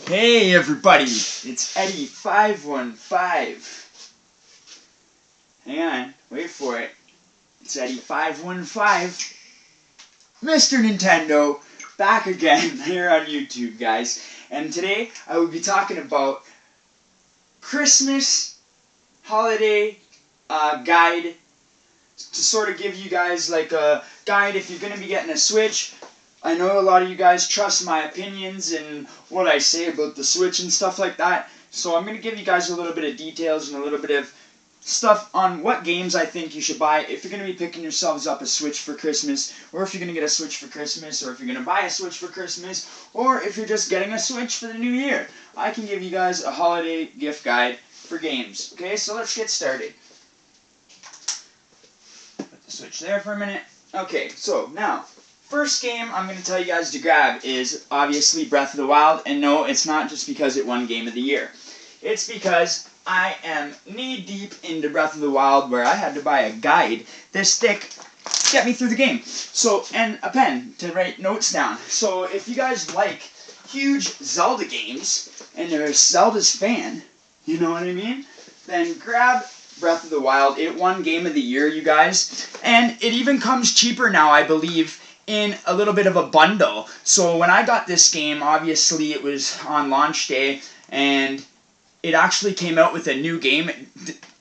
Hey everybody, it's Eddie515. Hang on, wait for it. It's Eddie515. Mr. Nintendo, back again here on YouTube, guys. And today I will be talking about Christmas holiday guide to sort of give you guys like a guide if you're going to be getting a Switch. I know a lot of you guys trust my opinions and what I say about the Switch and stuff like that. So I'm going to give you guys a little bit of details and a little bit of stuff on what games I think you should buy if you're going to be picking yourselves up a Switch for Christmas, or if you're going to get a Switch for Christmas, or if you're going to buy a Switch for Christmas, or if you're just getting a Switch for the new year. I can give you guys a holiday gift guide for games. Okay, so let's get started. Put the Switch there for a minute. Okay, so now, first game I'm going to tell you guys to grab is obviously Breath of the Wild, and no, it's not just because it won Game of the Year. It's because I am knee-deep into Breath of the Wild, where I had to buy a guide this thick to get me through the game. So, and a pen to write notes down. So if you guys like huge Zelda games, and you're a Zelda's fan, you know what I mean? Then grab Breath of the Wild. It won Game of the Year, you guys. And it even comes cheaper now, I believe, in a little bit of a bundle. So when I got this game, obviously it was on launch day, and it actually came out with a new game.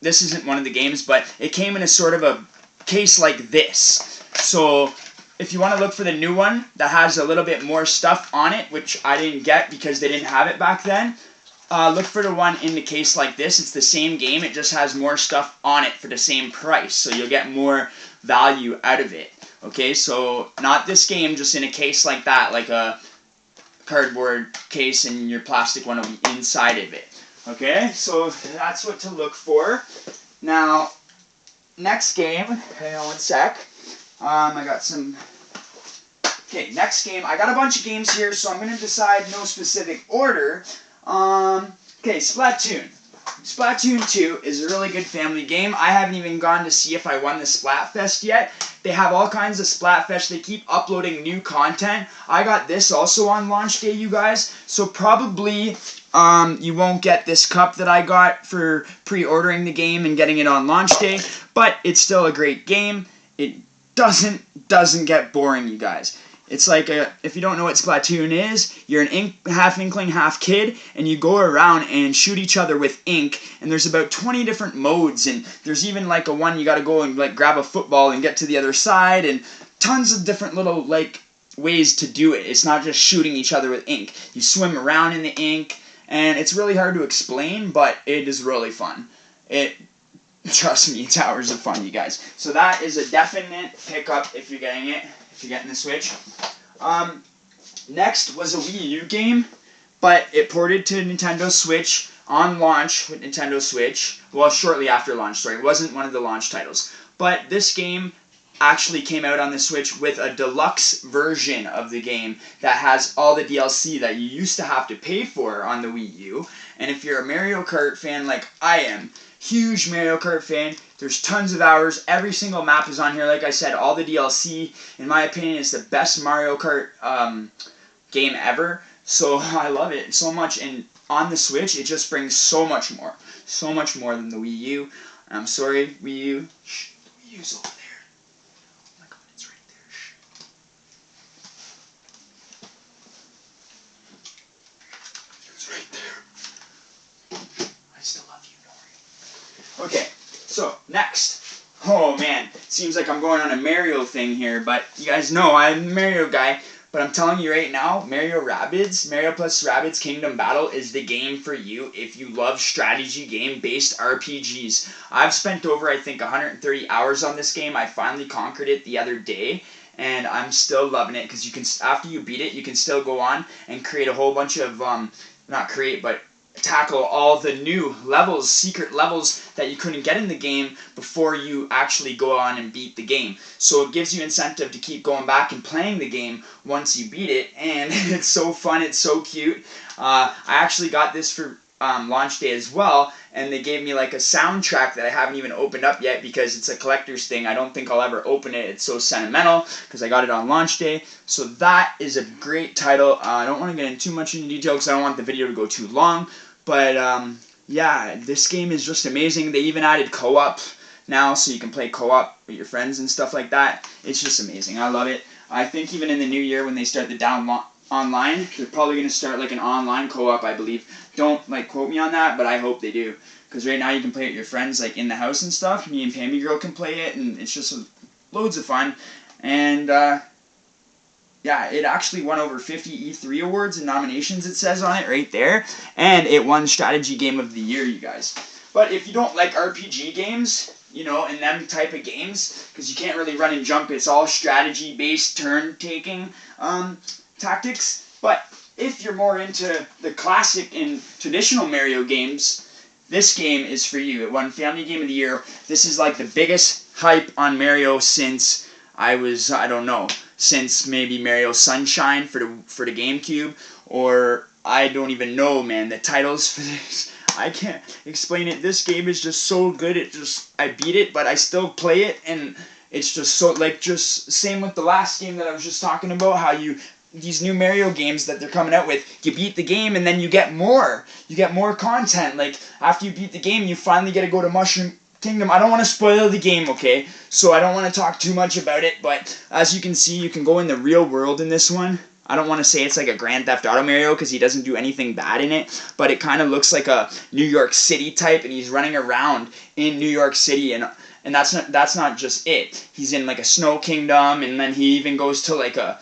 This isn't one of the games, but it came in a sort of a case like this. So if you want to look for the new one that has a little bit more stuff on it, which I didn't get because they didn't have it back then, look for the one in the case like this. It's the same game, it just has more stuff on it for the same price, so you'll get more value out of it. Okay, so not this game, just in a case like that, like a cardboard case, and your plastic one will be inside of it. Okay, so that's what to look for. Now, next game, hang on one sec. I got some... Okay, next game. I got a bunch of games here, so I'm going to decide no specific order. Okay, Splatoon. Splatoon 2 is a really good family game. I haven't even gone to see if I won the Splatfest yet. They have all kinds of Splatfest. They keep uploading new content. I got this also on launch day, you guys. So probably you won't get this cup that I got for pre-ordering the game and getting it on launch day. But it's still a great game. It doesn't get boring, you guys. It's like, if you don't know what Splatoon is, you're an half inkling, half kid, and you go around and shoot each other with ink, and there's about 20 different modes, and there's even like a one you gotta go and like grab a football and get to the other side, and tons of different little like ways to do it. It's not just shooting each other with ink. You swim around in the ink, and it's really hard to explain, but it is really fun. Trust me, it's hours of fun, you guys. So that is a definite pickup if you're getting it. If you're getting the Switch. Next was a Wii U game, but it ported to Nintendo Switch on launch with Nintendo Switch. Well, shortly after launch, sorry. It wasn't one of the launch titles. But this game actually came out on the Switch with a deluxe version of the game that has all the DLC that you used to have to pay for on the Wii U. And if you're a Mario Kart fan like I am, huge Mario Kart fan, there's tons of hours. Every single map is on here. Like I said, all the DLC, in my opinion, is the best Mario Kart game ever. So I love it so much. And on the Switch, it just brings so much more. So much more than the Wii U. I'm sorry, Wii U. Shh, the Wii U's over there. Oh my god, it's right there. Shh. It's right there. I still love you, Nori. Okay. So, next. Oh man, seems like I'm going on a Mario thing here, but you guys know I'm a Mario guy. But I'm telling you right now, Mario plus Rabbids Kingdom Battle is the game for you if you love strategy game-based RPGs. I've spent over, I think, 130 hours on this game. I finally conquered it the other day, and I'm still loving it because you can, after you beat it, you can still go on and create a whole bunch of, not create, but tackle all the new levels, secret levels that you couldn't get in the game before you actually go on and beat the game. So it gives you incentive to keep going back and playing the game once you beat it, and it's so fun, it's so cute. I actually got this for launch day as well, and they gave me like a soundtrack that I haven't even opened up yet because it's a collector's thing. I don't think I'll ever open it. It's so sentimental because I got it on launch day. So that is a great title. I don't want to get in too much into detail because I don't want the video to go too long. But yeah, this game is just amazing. They even added co-op now, so you can play co-op with your friends and stuff like that. It's just amazing. I love it. I think even in the new year when they start the online, they're probably going to start like an online co-op, I believe. Don't like quote me on that, but I hope they do. Because right now you can play it with your friends like in the house and stuff. Me and Pammy Girl can play it, and it's just loads of fun. And yeah, it actually won over 50 E3 awards and nominations, it says on it right there. And it won Strategy Game of the Year, you guys. But if you don't like RPG games, you know, and them type of games, because you can't really run and jump, it's all strategy-based turn-taking tactics. But if you're more into the classic and traditional Mario games, this game is for you. It won Family Game of the Year. This is like the biggest hype on Mario since I don't know, since maybe Mario Sunshine for the GameCube, or I don't even know, man, the titles for this. I can't explain it. This game is just so good. I beat it, but I still play it, and it's just so, like, just same with the last game that I was just talking about, how these new Mario games that they're coming out with, you beat the game and then you get more. You get more content. Like, after you beat the game, you finally get to go to Mushroom Kingdom. I don't want to spoil the game, okay? So I don't want to talk too much about it, but as you can see, you can go in the real world in this one. I don't want to say it's like a Grand Theft Auto Mario because he doesn't do anything bad in it, but it kind of looks like a New York City type, and he's running around in New York City, and that's not just it. He's in like a snow kingdom, and then he even goes to like a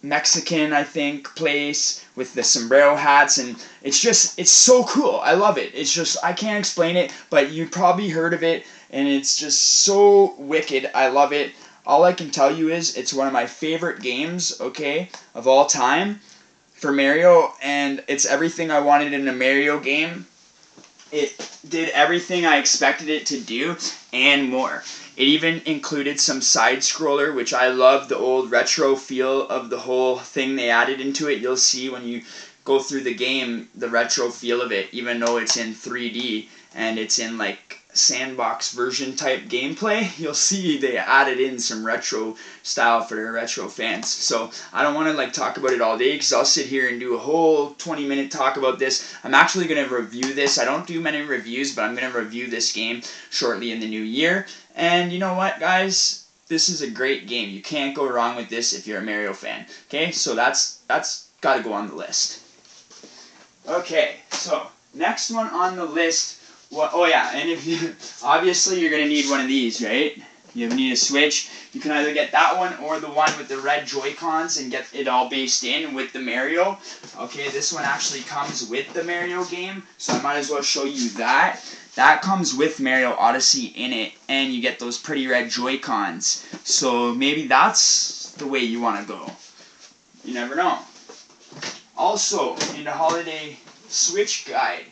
Mexican, I think, place with the sombrero hats, and it's so cool. I love it. It's just, I can't explain it, but you probably heard of it, and it's just so wicked. I love it. All I can tell you is it's one of my favorite games, okay, of all time for Mario, and it's everything I wanted in a Mario game. It did everything I expected it to do and more. It even included some side-scroller, which I love the old retro feel of the whole thing they added into it. You'll see when you go through the game the retro feel of it, even though it's in 3D and it's in like sandbox version type gameplay. You'll see they added in some retro style for their retro fans. So I don't want to like talk about it all day because I'll sit here and do a whole 20-minute talk about this. I'm actually going to review this. I don't do many reviews, but I'm going to review this game shortly in the new year. And you know what, guys? This is a great game. You can't go wrong with this if you're a Mario fan. Okay, so that's got to go on the list. Okay, so next one on the list. Oh yeah, and if you obviously you're gonna need one of these, right? You need a Switch. You can either get that one or the one with the red joycons and get it all based in with the Mario. Okay, this one actually comes with the Mario game, so I might as well show you that. That comes with Mario Odyssey in it, and you get those pretty red joycons. So maybe that's the way you want to go. You never know. Also, in the holiday Switch guide,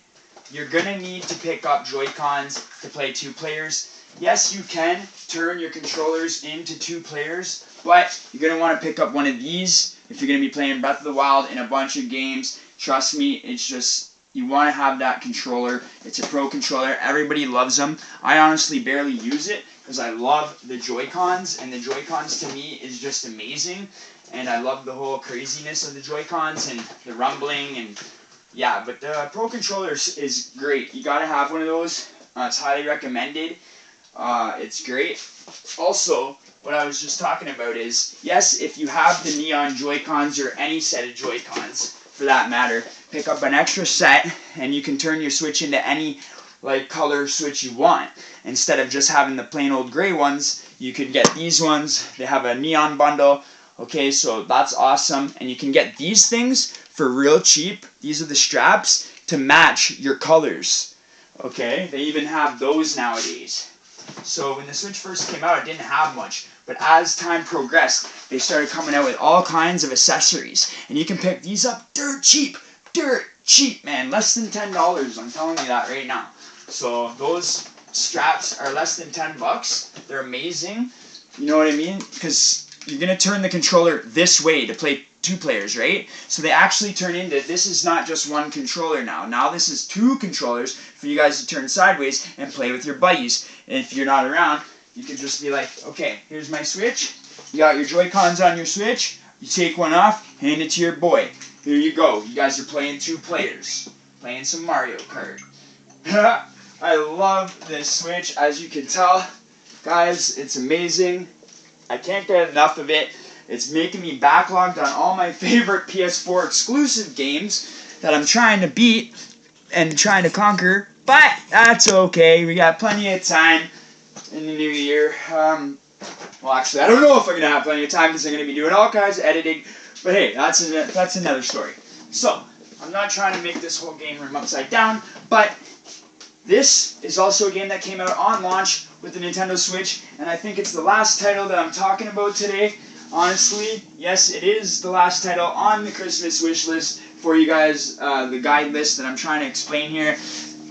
you're going to need to pick up Joy-Cons to play 2 players. Yes, you can turn your controllers into 2 players, but you're going to want to pick up one of these if you're going to be playing Breath of the Wild in a bunch of games. Trust me, it's just, you want to have that controller. It's a pro controller. Everybody loves them. I honestly barely use it because I love the Joy-Cons, and the Joy-Cons to me is just amazing. And I love the whole craziness of the Joy-Cons and the rumbling and yeah, but the Pro Controller is great. You gotta have one of those. It's highly recommended. It's great. Also, what I was just talking about is, yes, if you have the Neon Joy-Cons or any set of Joy-Cons, for that matter, pick up an extra set and you can turn your Switch into any like color Switch you want. Instead of just having the plain old gray ones, you could get these ones. They have a neon bundle. Okay, so that's awesome. And you can get these things for real cheap. These are the straps to match your colors. Okay, they even have those nowadays. So when the Switch first came out, it didn't have much. But as time progressed, they started coming out with all kinds of accessories. And you can pick these up dirt cheap, man. Less than $10, I'm telling you that right now. So those straps are less than $10. They're amazing. You know what I mean? Because you're going to turn the controller this way to play two players, right? So they actually turn into, this is not just one controller now. Now this is two controllers for you guys to turn sideways and play with your buddies. And if you're not around, you can just be like, okay, here's my Switch. You got your Joy-Cons on your Switch. You take one off, hand it to your boy. Here you go. You guys are playing two players. Playing some Mario Kart. I love this Switch, as you can tell. Guys, it's amazing. I can't get enough of it. It's making me backlogged on all my favorite PS4 exclusive games that I'm trying to beat and trying to conquer. But that's okay. We got plenty of time in the new year. Well, actually, I don't know if I'm going to have plenty of time because I'm going to be doing all kinds of editing. But hey, that's another story. So, I'm not trying to make this whole game room upside down, but this is also a game that came out on launch with the Nintendo Switch, and I think it's the last title that I'm talking about today. Honestly, yes, it is the last title on the Christmas wish list for you guys, the guide list that I'm trying to explain here.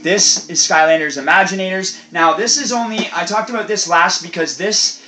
This is Skylanders Imaginators. Now, this is only, I talked about this last because this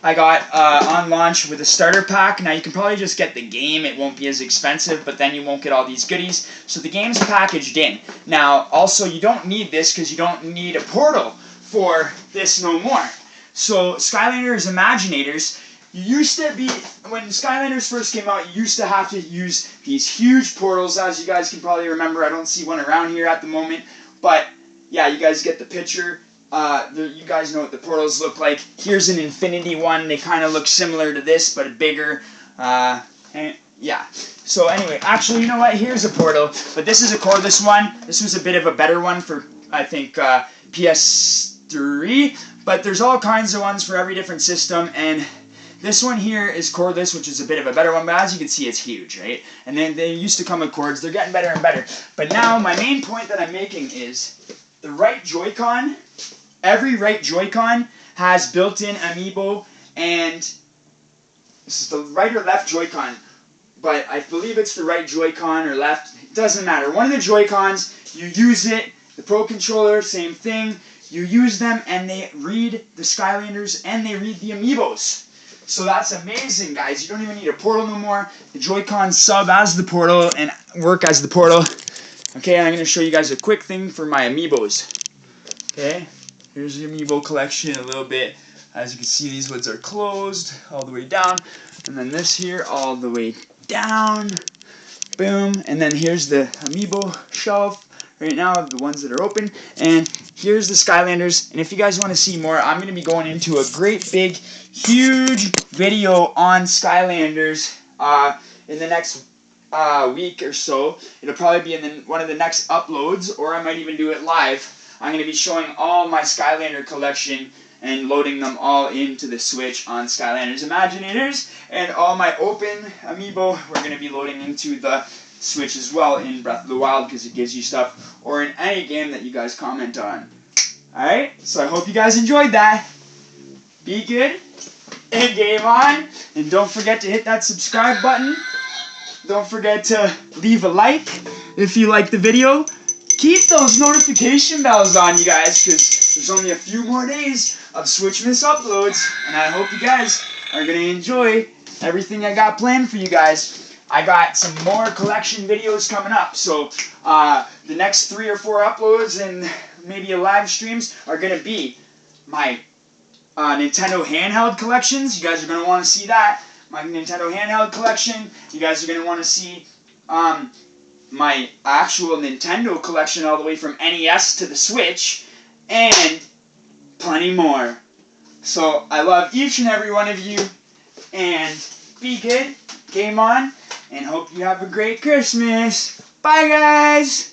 I got on launch with a starter pack. Now, you can probably just get the game. It won't be as expensive, but then you won't get all these goodies. So the game's packaged in. Now, also, you don't need this because you don't need a portal for this no more. So Skylanders Imaginators, you used to be, when Skylanders first came out, you used to have to use these huge portals, as you guys can probably remember. I don't see one around here at the moment, but yeah, you guys get the picture. You guys know what the portals look like. Here's an infinity one. They kind of look similar to this, but bigger. And yeah. So anyway, actually, you know what? Here's a portal, but this is a cordless one. This was a bit of a better one for, I think, PS3. But there's all kinds of ones for every different system, and this one here is cordless, which is a bit of a better one, but as you can see, it's huge, right? And then they used to come with cords. They're getting better and better. But now, my main point that I'm making is the right Joy-Con, every right Joy-Con has built-in amiibo, and this is the right or left Joy-Con, but I believe it's the right Joy-Con or left. It doesn't matter. One of the Joy-Cons, you use it. The Pro Controller, same thing. You use them, and they read the Skylanders, and they read the amiibos. So that's amazing, guys. You don't even need a portal no more. The Joy-Cons sub as the portal and work as the portal. Okay, I'm going to show you guys a quick thing for my amiibos. Okay, here's the amiibo collection a little bit. As you can see, these ones are closed all the way down. And then this here all the way down. Boom. And then here's the amiibo shelf right now of the ones that are open. And here's the Skylanders. And if you guys want to see more, I'm going to be going into a great big, huge video on Skylanders in the next week or so. It'll probably be in one of the next uploads, or I might even do it live. I'm going to be showing all my Skylander collection and loading them all into the Switch on Skylanders Imaginators. And all my open amiibo, we're going to be loading into the Switch as well in Breath of the Wild, because it gives you stuff, or in any game that you guys comment on. Alright, so I hope you guys enjoyed that. Be good, and game on. And don't forget to hit that subscribe button. Don't forget to leave a like if you like the video. Keep those notification bells on, you guys, because there's only a few more days of Switchmas uploads, and I hope you guys are going to enjoy everything I got planned for you guys. I got some more collection videos coming up, so the next 3 or 4 uploads and maybe a live streams are going to be my Nintendo handheld collections. You guys are going to want to see that. My Nintendo handheld collection. You guys are going to want to see my actual Nintendo collection all the way from NES to the Switch, and plenty more. So I love each and every one of you, and be good, game on, and hope you have a great Christmas. Bye, guys!